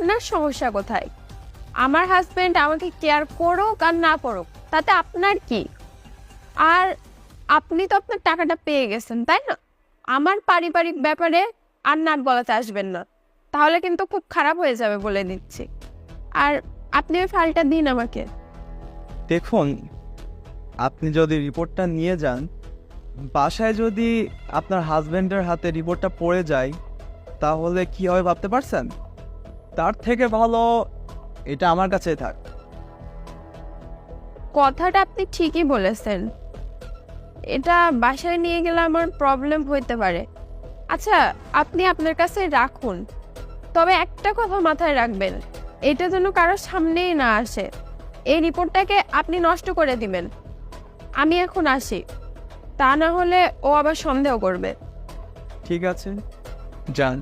আপনার সমস্যা কোথায়? আমার হাজবেন্ড আমাকে কেয়ার করুক আর না করুক তাতে আপনার কি? আর আপনি তো আপনার টাকাটা পেয়ে গেছেন, তাই না? আমার পারিবারিক ব্যাপারে আর নাক গলাতে আসবেন না, তাহলে কিন্তু খুব খারাপ হয়ে যাবে বলে দিচ্ছি। আর আপনি ওই ফাইলটা দিন আমাকে। দেখুন, আপনি যদি রিপোর্টটা নিয়ে যান, বাসায় যদি আপনার হাজবেন্ডের হাতে রিপোর্টটা পড়ে যায় তাহলে কি হবে ভাবতে পারছেন? তার থেকে ভালো এটা আমার কাছেই থাক। কথাটা আপনি ঠিকই বলেছেন, এটা বাসায় নিয়ে গেলে আমার প্রবলেম হইতে পারে। আচ্ছা, আপনি আপনার কাছে রাখুন, তবে একটা কথা মাথায় রাখবেন, এটা যেন কারো সামনেই না আসে। এই রিপোর্টটাকে আপনি নষ্ট করে দিবেন। আমি এখন আসি, তা না হলে ও আবার সন্দেহ করবে। ঠিক আছে, যান।